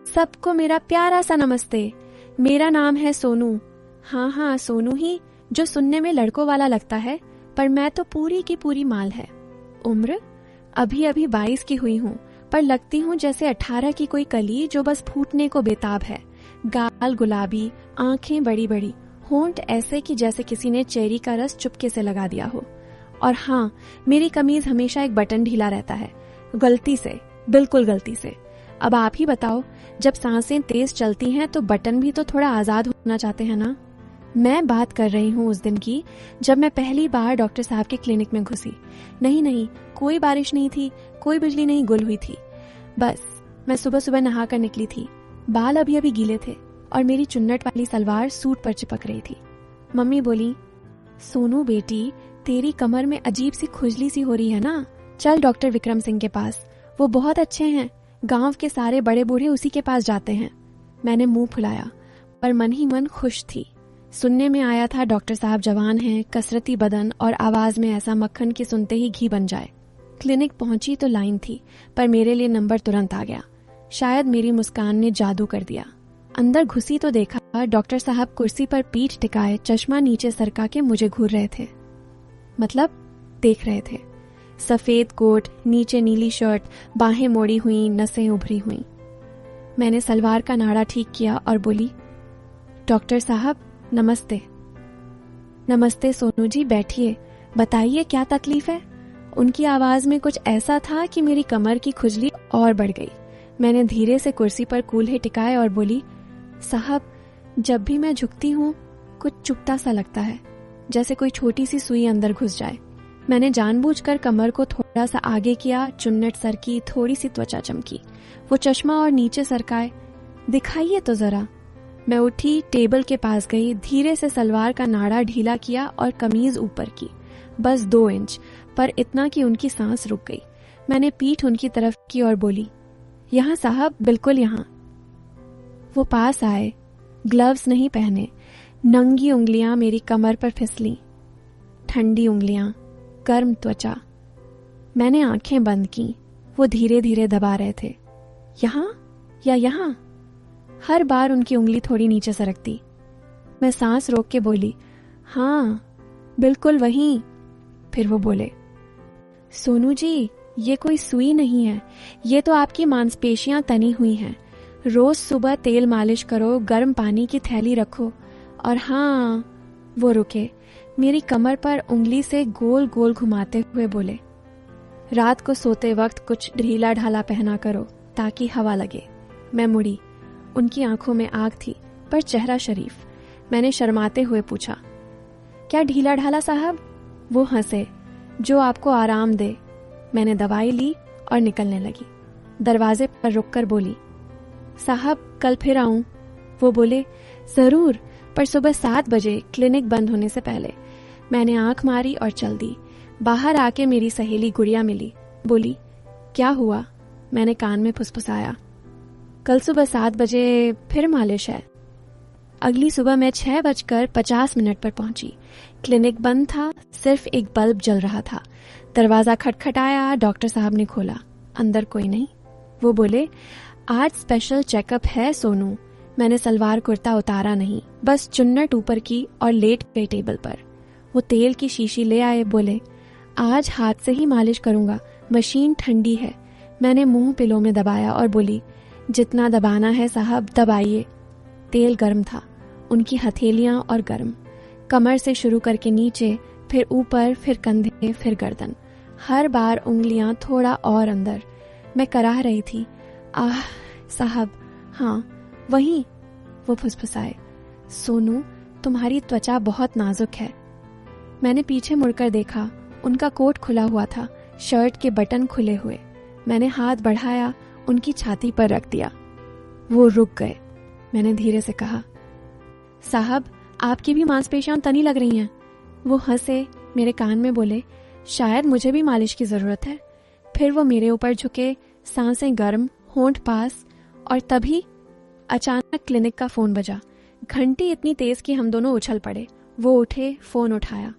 सबको मेरा प्यारा सा नमस्ते। मेरा नाम है सोनू। हाँ सोनू ही, जो सुनने में लड़कों वाला लगता है, पर मैं तो पूरी की पूरी माल है। उम्र अभी अभी 22 की हुई हूँ, पर लगती हूँ जैसे 18 की कोई कली जो बस फूटने को बेताब है। गाल गुलाबी, आंखें बड़ी बड़ी, होंठ ऐसे कि जैसे किसी ने चेरी का रस चुपके से लगा दिया हो। और हाँ, मेरी कमीज हमेशा एक बटन ढीला रहता है, गलती से, बिल्कुल गलती से। अब आप ही बताओ, जब सांसें तेज चलती हैं तो बटन भी तो थोड़ा आजाद होना चाहते हैं ना। मैं बात कर रही हूँ उस दिन की, जब मैं पहली बार डॉक्टर साहब के क्लिनिक में घुसी। नहीं, कोई बारिश नहीं थी, कोई बिजली नहीं गुल हुई थी। बस मैं सुबह सुबह नहा कर निकली थी। बाल अभी अभी गीले थे और मेरी चुन्नट वाली सलवार सूट पर चिपक रही थी। मम्मी बोली, सोनू बेटी, तेरी कमर में अजीब सी खुजली सी हो रही है ना, चल डॉक्टर विक्रम सिंह के पास, वो बहुत अच्छे हैं। गांव के सारे बड़े बूढ़े उसी के पास जाते हैं। मैंने मुंह फुलाया, पर मन ही मन खुश थी। सुनने में आया था डॉक्टर साहब जवान हैं, कसरती बदन और आवाज में ऐसा मक्खन कि सुनते ही घी बन जाए। क्लिनिक पहुंची तो लाइन थी, पर मेरे लिए नंबर तुरंत आ गया। शायद मेरी मुस्कान ने जादू कर दिया। अंदर घुसी तो देखा डॉक्टर साहब कुर्सी पर पीठ टिकाए, चश्मा नीचे सरका के मुझे घूर रहे थे, मतलब देख रहे थे। सफेद कोट, नीचे नीली शर्ट, बाहें मोड़ी हुई, नसें उभरी हुई। मैंने सलवार का नाड़ा ठीक किया और बोली, डॉक्टर साहब नमस्ते। नमस्ते सोनू जी, बैठिए, बताइए क्या तकलीफ है। उनकी आवाज में कुछ ऐसा था कि मेरी कमर की खुजली और बढ़ गई। मैंने धीरे से कुर्सी पर कूल्हे टिकाए और बोली, साहब, जब भी मैं झुकती हूँ कुछ चुभता सा लगता है, जैसे कोई छोटी सी सुई अंदर घुस जाए। मैंने जानबूझकर कमर को थोड़ा सा आगे किया, चुन्नट सरकी, थोड़ी सी त्वचा चमकी। वो चश्मा और नीचे सरकाए, दिखाइए तो जरा। मैं उठी, टेबल के पास गई, धीरे से सलवार का नाड़ा ढीला किया और कमीज ऊपर की, बस 2 इंच, पर इतना कि उनकी सांस रुक गई। मैंने पीठ उनकी तरफ की और बोली, यहाँ साहब, बिल्कुल यहाँ। वो पास आए, ग्लव्स नहीं पहने, नंगी उंगलियां मेरी कमर पर फिसली, ठंडी उंगलियां, गर्म त्वचा। मैंने आंखें बंद की। वो धीरे धीरे दबा रहे थे, यहाँ या यहाँ। हर बार उनकी उंगली थोड़ी नीचे सरकती। मैं सांस रोक के बोली, हाँ बिल्कुल वहीं। फिर वो बोले, सोनू जी, ये कोई सुई नहीं है, ये तो आपकी मांसपेशियां तनी हुई हैं। रोज सुबह तेल मालिश करो, गर्म पानी की थैली रखो। और हाँ, वो रुके, मेरी कमर पर उंगली से गोल गोल घुमाते हुए बोले, रात को सोते वक्त कुछ ढीला ढाला पहना करो ताकि हवा लगे। मैं मुड़ी, उनकी आंखों में आग थी, पर चेहरा शरीफ। मैंने शर्माते हुए पूछा, क्या ढीला ढाला साहब? वो हंसे, जो आपको आराम दे। मैंने दवाई ली और निकलने लगी। दरवाजे पर रुककर बोली, साहब कल फिर आऊं? वो बोले, जरूर, पर सुबह 7 बजे, क्लिनिक बंद होने से पहले। मैंने आंख मारी और चल दी। बाहर आके मेरी सहेली गुड़िया मिली, बोली, क्या हुआ? मैंने कान में फुसफुसाया, कल सुबह 7 बजे फिर मालिश है। अगली सुबह मैं 6:50 पर पहुंची। क्लिनिक बंद था, सिर्फ एक बल्ब जल रहा था। दरवाजा खटखटाया, डॉक्टर साहब ने खोला। अंदर कोई नहीं। वो बोले, आज स्पेशल चेकअप है सोनू। मैंने सलवार कुर्ता उतारा नहीं, बस चुन्नट ऊपर की और लेट गई टेबल पर। वो तेल की शीशी ले आए, बोले, आज हाथ से ही मालिश करूंगा, मशीन ठंडी है। मैंने मुंह पिलो में दबाया और बोली, जितना दबाना है साहब दबाइए। तेल गर्म था, उनकी हथेलियां और गर्म, कमर से शुरू करके नीचे, फिर ऊपर, फिर कंधे, फिर गर्दन। हर बार उंगलियां थोड़ा और अंदर। मैं कराह रही थी, आह साहब, हाँ वहीं। वो फुसफुसाए, सोनू तुम्हारी त्वचा बहुत नाजुक है। मैंने पीछे मुड़कर देखा, उनका कोट खुला हुआ था, शर्ट के बटन खुले हुए। मैंने हाथ बढ़ाया, उनकी छाती पर रख दिया। वो रुक गए। मैंने धीरे से कहा, साहब आपकी भी मांसपेशियां तनी लग रही हैं। वो हंसे, मेरे कान में बोले, शायद मुझे भी मालिश की जरूरत है। फिर वो मेरे ऊपर झुके, सांसें गर्म, होंठ पास। और तभी अचानक क्लिनिक का फोन बजा। घंटी इतनी तेज कि हम दोनों उछल पड़े। वो उठे, फोन उठाया,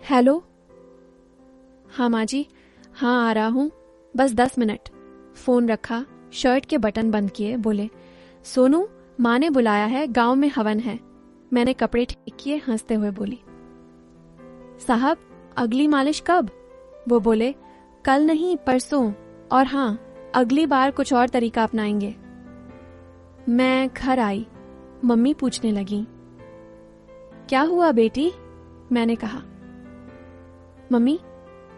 हेलो। हाँ माँ जी, हाँ आ रहा हूँ, बस 10 मिनट। फोन रखा, शर्ट के बटन बंद किए, बोले, सोनू, माँ ने बुलाया है, गांव में हवन है। मैंने कपड़े ठीक किए, हंसते हुए बोली, साहब अगली मालिश कब? वो बोले, कल नहीं परसों, और हाँ, अगली बार कुछ और तरीका अपनाएंगे। मैं घर आई। मम्मी पूछने लगी, क्या हुआ बेटी? मैंने कहा, मम्मी,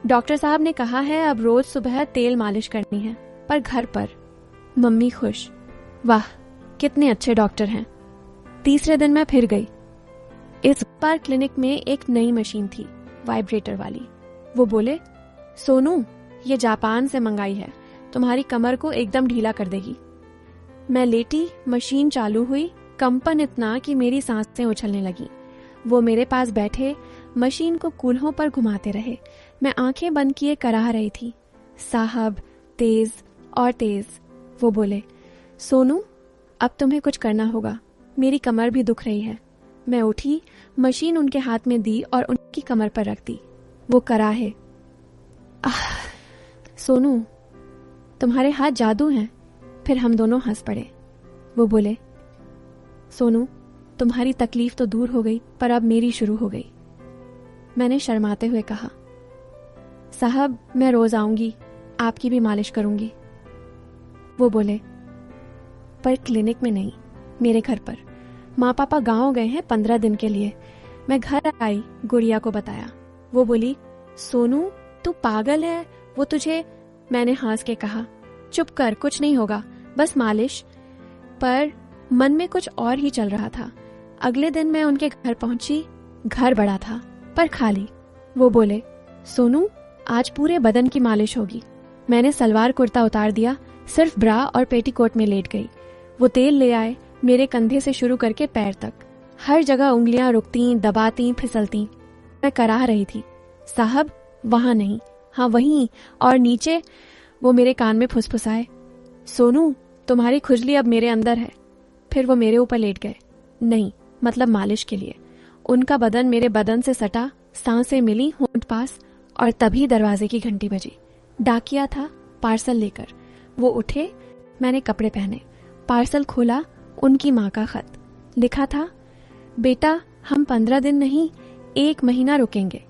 डॉक्टर साहब ने कहा है अब रोज सुबह तेल मालिश करनी है, पर घर पर। मम्मी खुश, वाह कितने अच्छे डॉक्टर हैं। तीसरे दिन मैं फिर गई। इस बार क्लिनिक में एक नई मशीन थी, वाइब्रेटर वाली। वो बोले, सोनू, ये जापान से मंगाई है, तुम्हारी कमर को एकदम ढीला कर देगी। मैं लेटी, मशीन चालू हुई, कंपन इतना कि मेरी सांसें उछलने लगी। वो मेरे पास बैठे मशीन को कूल्हों पर घुमाते रहे। मैं आंखें बंद किए कराह रही थी। साहब तेज और तेज। वो बोले, सोनू, अब तुम्हें कुछ करना होगा, मेरी कमर भी दुख रही है। मैं उठी, मशीन उनके हाथ में दी और उनकी कमर पर रख दी। वो कराहे, सोनू, तुम्हारे हाथ जादू हैं। फिर हम दोनों हंस पड़े। वो बोले, सोनू, तुम्हारी तकलीफ तो दूर हो गई, पर अब मेरी शुरू हो गई। मैंने शर्माते हुए कहा, साहब मैं रोज आऊंगी, आपकी भी मालिश करूंगी। वो बोले, पर क्लिनिक में नहीं, मेरे घर पर। माँ पापा गांव गए हैं 15 दिन के लिए। मैं घर आई, गुड़िया को बताया। वो बोली, सोनू तू पागल है, वो तुझे। मैंने हंस के कहा, चुप कर, कुछ नहीं होगा, बस मालिश। पर मन में कुछ और ही चल रहा था। अगले दिन मैं उनके घर पहुंची। घर बड़ा था पर खाली। वो बोले, सोनू, आज पूरे बदन की मालिश होगी। मैंने सलवार कुर्ता उतार दिया, सिर्फ ब्रा और पेटीकोट में लेट गई। वो तेल ले आए, मेरे कंधे से शुरू करके पैर तक। हर जगह उंगलियां रुकती, दबाती, फिसलती। मैं कराह रही थी, साहब वहां नहीं, हाँ वहीं और नीचे। वो मेरे कान में फुसफुसाए, सोनू, तुम्हारी खुजली अब मेरे अंदर है। फिर वो मेरे ऊपर लेट गए, नहीं मतलब मालिश के लिए। उनका बदन मेरे बदन से सटा, सांसें मिली होंठ पास, और तभी दरवाजे की घंटी बजी। डाकिया था, पार्सल लेकर। वो उठे, मैंने कपड़े पहने, पार्सल खोला। उनकी माँ का खत लिखा था, बेटा हम 15 दिन नहीं 1 महीना रुकेंगे,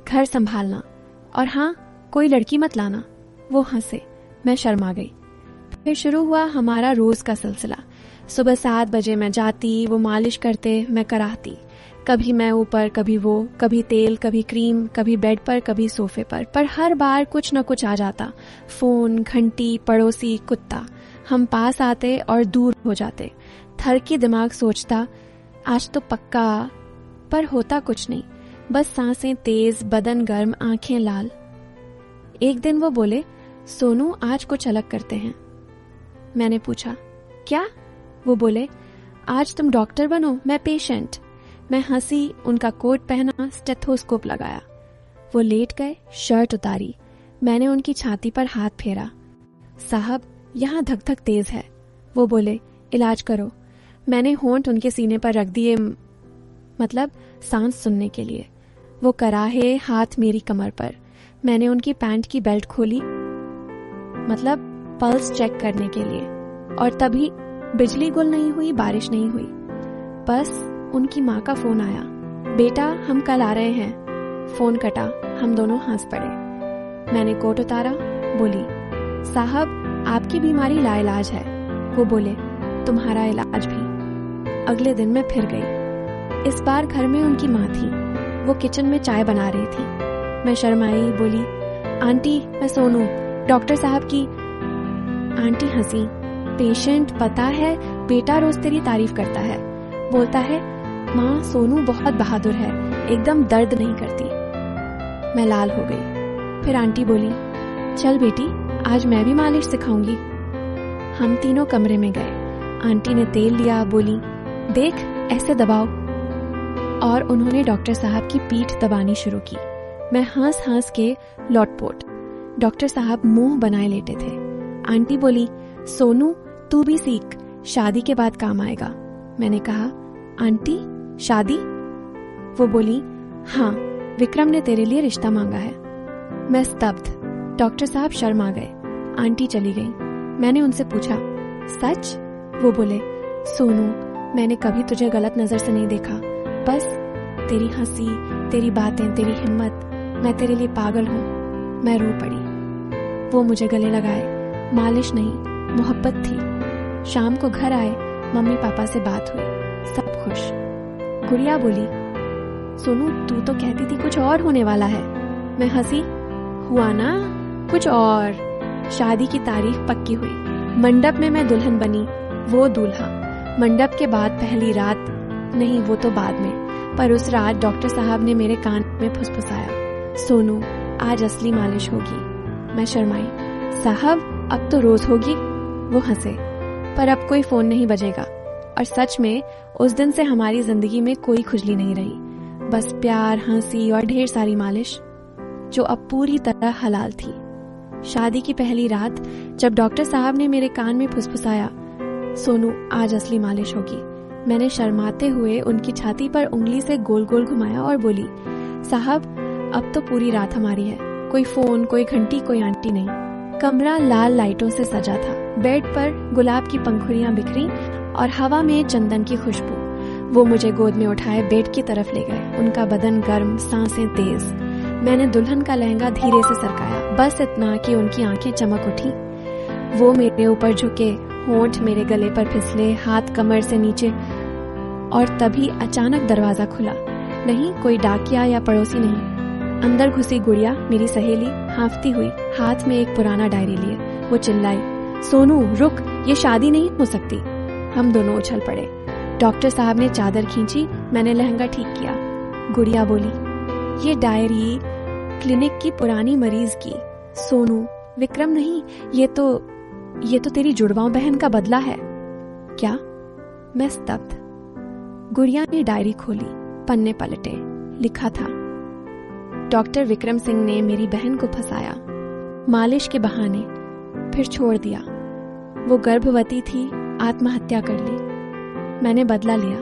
घर संभालना, और हाँ कोई लड़की मत लाना। वो हंसे, मैं शर्मा गई। फिर शुरू हुआ हमारा रोज का सिलसिला। सुबह 7 बजे मैं जाती, वो मालिश करते, मैं कराहती। कभी मैं ऊपर, कभी वो, कभी तेल, कभी क्रीम, कभी बेड पर, कभी सोफे पर हर बार कुछ न कुछ आ जाता। फोन, घंटी, पड़ोसी, कुत्ता। हम पास आते और दूर हो जाते। थर की दिमाग सोचता, आज तो पक्का, पर होता कुछ नहीं, बस सांसें तेज, बदन गर्म, आंखें लाल। एक दिन वो बोले, सोनू आज कुछ अलग करते हैं। मैंने पूछा, क्या? वो बोले, आज तुम डॉक्टर बनो, मैं पेशेंट। मैं हंसी, उनका कोट पहना, स्टेथोस्कोप लगाया। वो लेट गए, शर्ट उतारी। मैंने उनकी छाती पर हाथ फेरा। साहब यहाँ धक धक तेज है। वो बोले, इलाज करो। मैंने होंठ उनके सीने पर रख दिए, मतलब सांस सुनने के लिए। वो कराहे, हाथ मेरी कमर पर। मैंने उनकी पैंट की बेल्ट खोली, मतलब पल्स चेक करने के लिए। और तभी बिजली गुल नहीं हुई, बारिश नहीं हुई, बस उनकी माँ का फोन आया, बेटा हम कल आ रहे हैं। फोन कटा, हम दोनों हंस पड़े। मैंने कोट उतारा, बोली, साहब आपकी बीमारी लाइलाज है। वो बोले, तुम्हारा इलाज भी। अगले दिन मैं फिर गई। इस बार घर में उनकी माँ थी। वो किचन में चाय बना रही थी। मैं शर्माई, बोली, आंटी मैं सोनू, डॉक्टर साहब की। आंटी हंसी, पेशेंट पता है, बेटा रोज तेरी तारीफ करता है, बोलता है माँ सोनू बहुत बहादुर है, एकदम दर्द नहीं करती। मैं लाल हो गई। फिर आंटी बोली, चल बेटी आज मैं भी मालिश सिखाऊंगी। हम तीनों कमरे में गए। आंटी ने तेल लिया, बोली, देख ऐसे दबाओ, और उन्होंने डॉक्टर साहब की पीठ दबानी शुरू की। मैं हंस हंस के लौटपोट। डॉक्टर साहब मुंह बनाए लेटे थे। आंटी बोली, सोनू तू भी सीख, शादी के बाद काम आएगा। मैंने कहा, आंटी शादी? वो बोली, हाँ विक्रम ने तेरे लिए रिश्ता मांगा है। मैं स्तब्ध। डॉक्टर साहब शर्मा गए। आंटी चली गई। मैंने उनसे पूछा, सच? वो बोले, सोनू, मैंने कभी तुझे गलत नजर से नहीं देखा, बस तेरी हंसी, तेरी बातें, तेरी हिम्मत, मैं तेरे लिए पागल हूँ। मैं रो पड़ी। वो मुझे गले लगाए। मालिश नहीं, मोहब्बत थी। शाम को घर आए, मम्मी पापा से बात हुई, सब खुश। गुड़िया बोली, सोनू तू तो कहती थी कुछ और होने वाला है। मैं हंसी, हुआ ना कुछ और। शादी की तारीख पक्की हुई। मंडप में मैं दुल्हन बनी, वो दूल्हा। मंडप के बाद पहली रात, नहीं वो तो बाद में, पर उस रात डॉक्टर साहब ने मेरे कान में फुसफुसाया, सोनू आज असली मालिश होगी। मैं शर्माई, साहब अब तो रोज होगी। वो हंसे, पर अब कोई फोन नहीं बजेगा। और सच में उस दिन से हमारी जिंदगी में कोई खुजली नहीं रही, बस प्यार, हंसी और ढेर सारी मालिश, जो अब पूरी तरह हलाल थी। शादी की पहली रात जब डॉक्टर साहब ने मेरे कान में फुसफुसाया, सोनू आज असली मालिश होगी, मैंने शर्माते हुए उनकी छाती पर उंगली से गोल गोल घुमाया और बोली, साहब अब तो पूरी रात हमारी है। कोई फोन, कोई घंटी, कोई आंटी नहीं। कमरा लाल लाइटों से सजा था। बेड पर गुलाब की पंखुड़ियां बिखरी और हवा में चंदन की खुशबू। वो मुझे गोद में उठाए बेड की तरफ ले गए। उनका बदन गर्म, सांसें तेज। मैंने दुल्हन का लहंगा धीरे से सरकाया, बस इतना कि उनकी आंखें चमक उठी। वो मेरे ऊपर झुके, होंठ मेरे गले पर फिसले, हाथ कमर से नीचे। और तभी अचानक दरवाजा खुला। नहीं, कोई डाकिया या पड़ोसी नहीं। अंदर घुसी गुड़िया, मेरी सहेली, हांफती हुई, हाथ में एक पुराना डायरी लिए। वो चिल्लाई, सोनू रुक, ये शादी नहीं हो सकती। हम दोनों उछल पड़े। डॉक्टर साहब ने चादर खींची, मैंने लहंगा ठीक किया। गुड़िया बोली, ये डायरी क्लिनिक की पुरानी मरीज की। सोनू, विक्रम नहीं, ये तो तेरी जुड़वां बहन का बदला है। क्या? मैं स्तब्ध। गुड़िया ने डायरी खोली, पन्ने पलटे। लिखा था, डॉक्टर विक्रम सिंह ने मेरी बहन को फंसाया, मालिश के बहाने, फिर छोड़ दिया। वो गर्भवती थी, आत्महत्या कर ली। मैंने बदला लिया,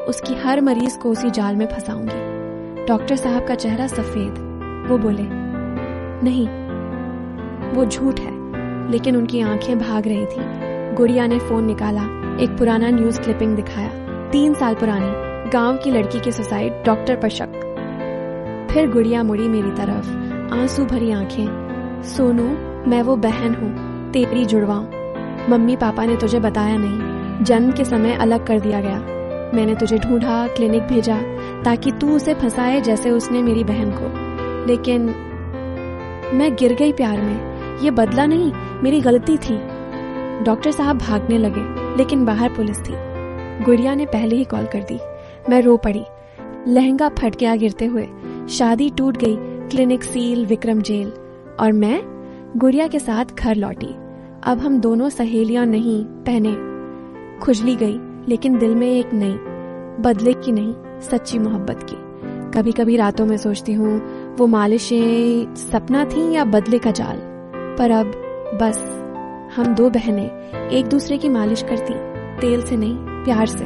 उसकी हर मरीज को उसी जाल में फंसाऊंगी। डॉक्टर साहब का चेहरा सफेद। वो बोले, नहीं, वो झूठ है। लेकिन उनकी आंखें भाग रही थी। गुड़िया ने फोन निकाला, एक पुराना न्यूज क्लिपिंग दिखाया, 3 साल पुरानी, गांव की लड़की के सुसाइड, डॉक्टर पर शक। फिर गुड़िया मुड़ी मेरी तरफ, आंसू भरी आंखें। सोनू, मैं वो बहन हूँ, तेरी जुड़वा। मम्मी पापा ने तुझे बताया नहीं, जन्म के समय अलग कर दिया गया। मैंने तुझे ढूंढा, क्लिनिक भेजा, ताकि तू उसे फंसाए जैसे उसने मेरी बहन को। लेकिन मैं गिर गई प्यार में। ये बदला नहीं, मेरी गलती थी। डॉक्टर साहब भागने लगे, लेकिन बाहर पुलिस थी। गुड़िया ने पहले ही कॉल कर दी। मैं रो पड़ी। लहंगा फट गया गिरते हुए, शादी टूट गई, क्लिनिक सील, विक्रम जेल। और मैं गुड़िया के साथ घर लौटी। अब हम दोनों सहेलियां नहीं, पहने। खुजली गई, लेकिन दिल में एक नई, बदले की नहीं, सच्ची मोहब्बत की। कभी कभी रातों में सोचती हूँ, वो मालिशें सपना थी या बदले का जाल। पर अब बस हम 2 बहनें एक दूसरे की मालिश करती, तेल से नहीं, प्यार से।